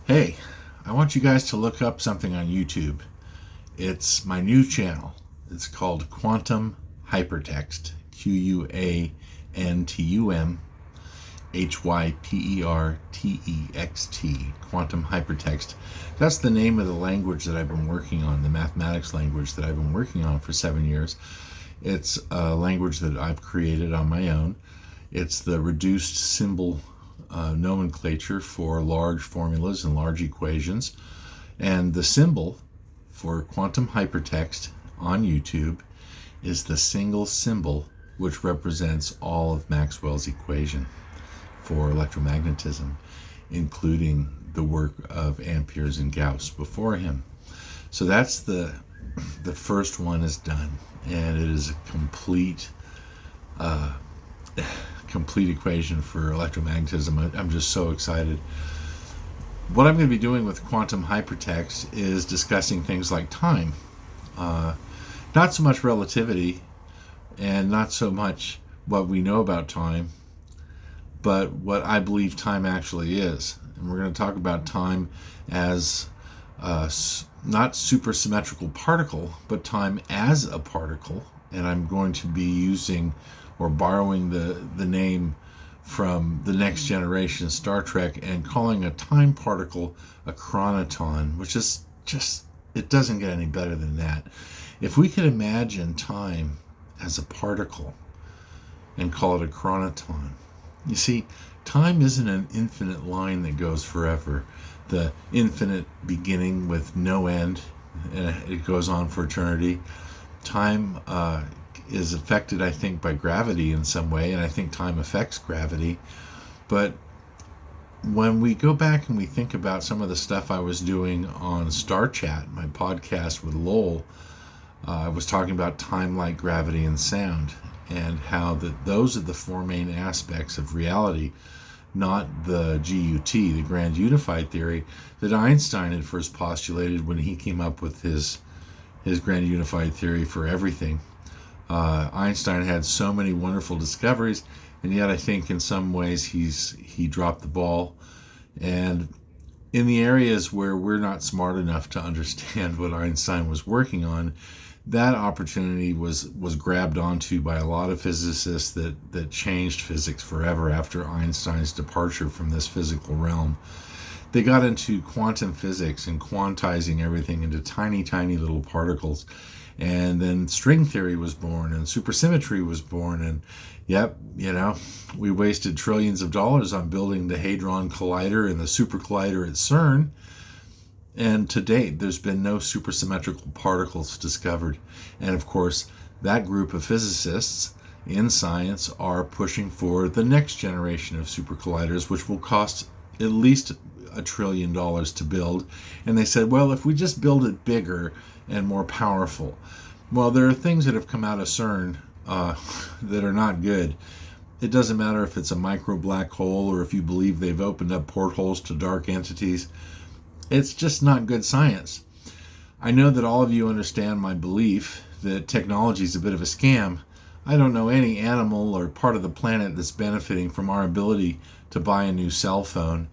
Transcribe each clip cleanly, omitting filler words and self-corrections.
Hey, I want you guys to look up something on YouTube. It's my new channel. It's called Quantum Hypertext. QuantumHypertext. Quantum Hypertext. That's the name of the language that I've been working on, the mathematics language that I've been working on for 7 years. It's a language that I've created on my own. It's the reduced symbol nomenclature for large formulas and large equations. And the symbol for quantum hypertext on YouTube is the single symbol which represents all of Maxwell's equation for electromagnetism, including the work of Amperes and Gauss before him. So that's the first one is done, and it is a complete equation for electromagnetism. I'm just so excited. What I'm going to be doing with quantum hypertext is discussing things like time. Not so much relativity and not so much what we know about time, but what I believe time actually is. And we're going to talk about time as not supersymmetrical particle, but time as a particle. And I'm going to be using or borrowing the name from the Next Generation Star Trek and calling a time particle a chronoton, which is just, it doesn't get any better than that. If we could imagine time as a particle and call it a chronoton, you see, time isn't an infinite line that goes forever, the infinite beginning with no end, and it goes on for eternity. Time is affected, I think, by gravity in some way, and I think time affects gravity. But when we go back and we think about some of the stuff I was doing on Star Chat, my podcast with Lowell, I was talking about time, light, gravity, and sound, and how those are the four main aspects of reality, not the GUT, the Grand Unified Theory, that Einstein had first postulated when he came up with his Grand Unified Theory for everything. Einstein had so many wonderful discoveries, and yet I think in some ways he dropped the ball. And in the areas where we're not smart enough to understand what Einstein was working on, that opportunity was grabbed onto by a lot of physicists that changed physics forever after Einstein's departure from this physical realm. They got into quantum physics and quantizing everything into tiny, tiny little particles. And then string theory was born, and supersymmetry was born, and we wasted trillions of dollars on building the Hadron Collider and the Super Collider at CERN, and to date there's been no supersymmetrical particles discovered. And of course, that group of physicists in science are pushing for the next generation of super colliders, which will cost at least $1 trillion to build. And they said, well, if we just build it bigger and more powerful. Well, there are things that have come out of CERN that are not good. It doesn't matter if it's a micro black hole or if you believe they've opened up portholes to dark entities. It's just not good science. I know that all of you understand my belief that technology is a bit of a scam. I don't know any animal or part of the planet that's benefiting from our ability to buy a new cell phone.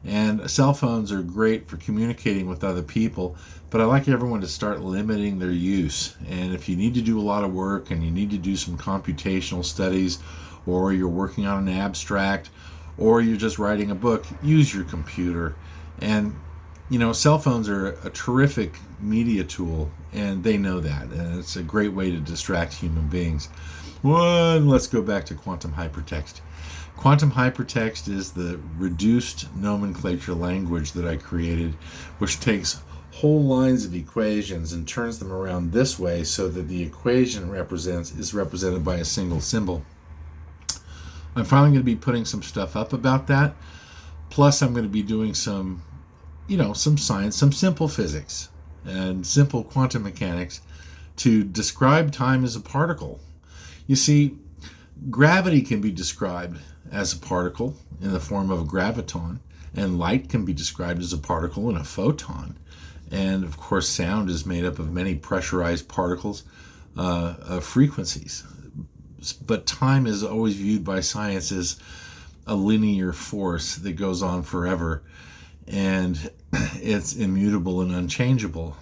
And cell phones are great for communicating with other people, but I like everyone to start limiting their use. And if you need to do a lot of work and you need to do some computational studies, or you're working on an abstract, or you're just writing a book, use your computer. And cell phones are a terrific media tool, and they know that, and it's a great way to distract human beings. Let's go back to quantum hypertext. Quantum hypertext is the reduced nomenclature language that I created, which takes whole lines of equations and turns them around this way so that the equation is represented by a single symbol. I'm finally going to be putting some stuff up about that. Plus, I'm going to be doing some science, some simple physics and simple quantum mechanics to describe time as a particle. You see, gravity can be described as a particle in the form of a graviton, and light can be described as a particle in a photon. And of course, sound is made up of many pressurized particles of frequencies. But time is always viewed by science as a linear force that goes on forever. and it's immutable and unchangeable.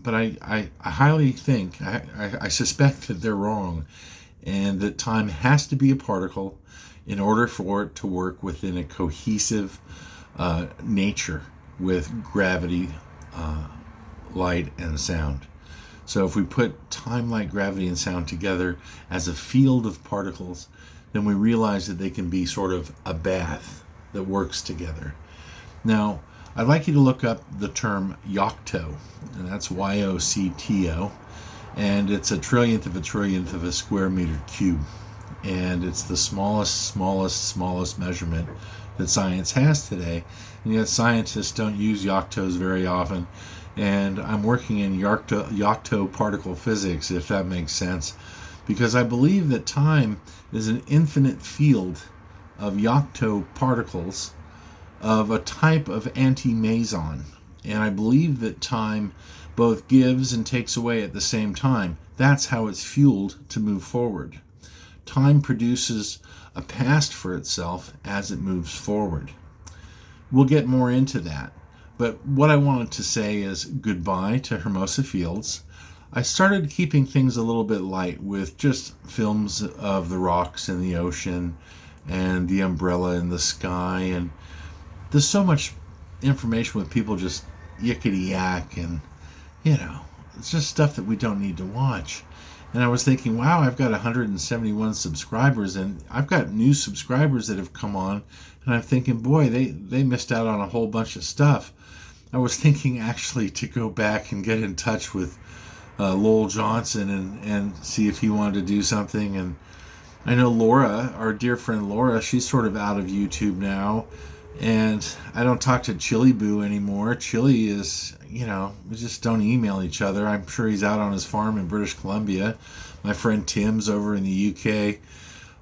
But I highly think, I suspect that they're wrong, and that time has to be a particle in order for it to work within a cohesive nature with gravity, light, and sound. So if we put time, light, gravity, and sound together as a field of particles, then we realize that they can be sort of a bath that works together. Now, I'd like you to look up the term yocto, and that's Y-O-C-T-O, and it's a trillionth of a square meter cube. And it's the smallest measurement that science has today. And yet scientists don't use yoctos very often. And I'm working in yocto particle physics, if that makes sense, because I believe that time is an infinite field of yocto particles of a type of anti-meson. And I believe that time both gives and takes away at the same time. That's how it's fueled to move forward. Time produces a past for itself as it moves forward. We'll get more into that. But what I wanted to say is goodbye to Hermosafields. I started keeping things a little bit light with just films of the rocks in the ocean and the umbrella in the sky. And there's so much information with people just yickety yak, and it's just stuff that we don't need to watch. And I was thinking, wow, I've got 171 subscribers, and I've got new subscribers that have come on, and I'm thinking, boy, they missed out on a whole bunch of stuff. I was thinking actually to go back and get in touch with Lowell Johnson and see if he wanted to do something. And I know Laura, our dear friend Laura, she's sort of out of YouTube now, and I don't talk to Chili Boo anymore. Chili is, we just don't email each other. I'm sure he's out on his farm in British Columbia. My friend Tim's over in the UK.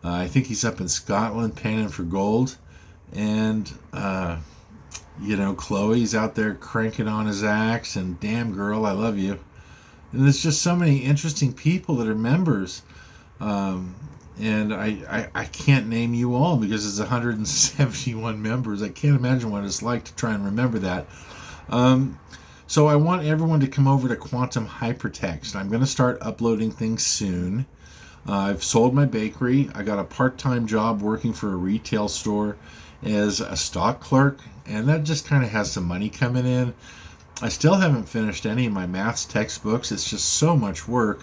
I think he's up in Scotland panning for gold. And, Chloe's out there cranking on his axe, and damn girl, I love you. And there's just so many interesting people that are members. And I can't name you all because it's 171 members. I can't imagine what it's like to try and remember that. So I want everyone to come over to Quantum Hypertext. I'm going to start uploading things soon. I've sold my bakery. I got a part-time job working for a retail store as a stock clerk, and that just kind of has some money coming in. I still haven't finished any of my maths textbooks. It's just so much work.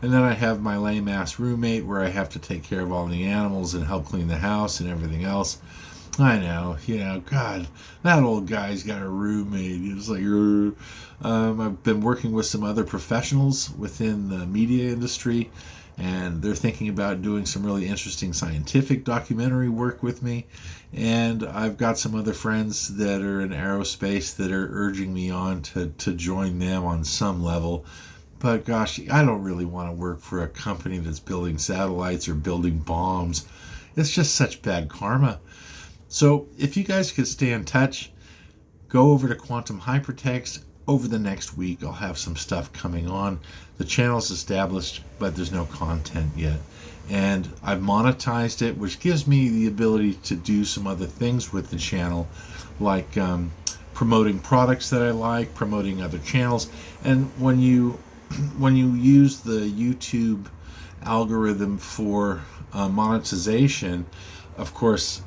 And then I have my lame ass roommate where I have to take care of all the animals and help clean the house and everything else. I know, God, that old guy's got a roommate. It's like, I've been working with some other professionals within the media industry, and they're thinking about doing some really interesting scientific documentary work with me. And I've got some other friends that are in aerospace that are urging me on to join them on some level. But gosh, I don't really want to work for a company that's building satellites or building bombs. It's just such bad karma. So if you guys could stay in touch, go over to Quantum Hypertext. Over the next week, I'll have some stuff coming on. The channel's established, but there's no content yet. And I've monetized it, which gives me the ability to do some other things with the channel, like promoting products that I like, promoting other channels. And when you use the YouTube algorithm for monetization, of course,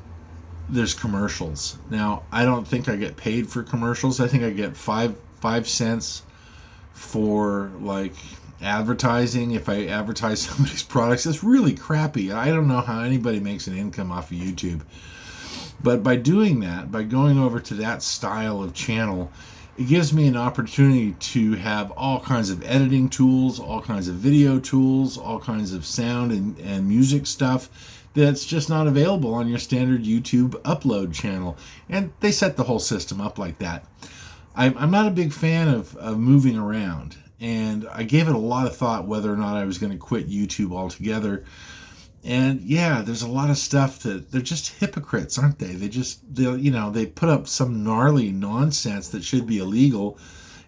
there's commercials. Now, I don't think I get paid for commercials. I think I get 5 cents for like advertising if I advertise somebody's products. It's really crappy. I don't know how anybody makes an income off of YouTube. But by doing that, by going over to that style of channel, it gives me an opportunity to have all kinds of editing tools, all kinds of video tools, all kinds of sound and music stuff that's just not available on your standard YouTube upload channel. And they set the whole system up like that. I'm not a big fan of moving around, and I gave it a lot of thought whether or not I was going to quit YouTube altogether. And yeah, there's a lot of stuff that they're just hypocrites, aren't they? They put up some gnarly nonsense that should be illegal,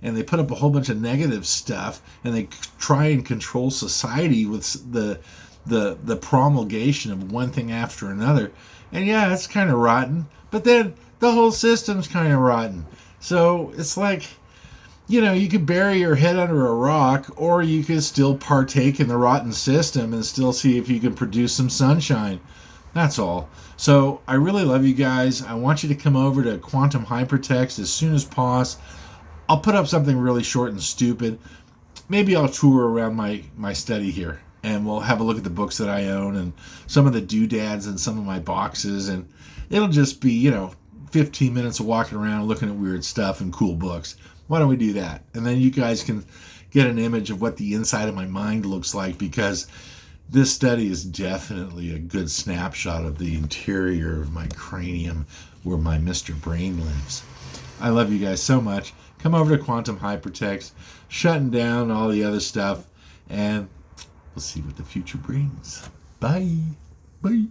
and they put up a whole bunch of negative stuff, and they try and control society with the promulgation of one thing after another. And yeah, it's kind of rotten, but then the whole system's kind of rotten. So it's like, you could bury your head under a rock, or you could still partake in the rotten system and still see if you can produce some sunshine. That's all. So I really love you guys. I want you to come over to Quantum Hypertext as soon as possible. I'll put up something really short and stupid. Maybe I'll tour around my study here, and we'll have a look at the books that I own and some of the doodads and some of my boxes, and it'll just be, 15 minutes of walking around looking at weird stuff and cool books. Why don't we do that? And then you guys can get an image of what the inside of my mind looks like, because this study is definitely a good snapshot of the interior of my cranium, where my Mr. Brain lives. I love you guys so much. Come over to Quantum Hypertext, shutting down all the other stuff, and we'll see what the future brings. Bye. Bye.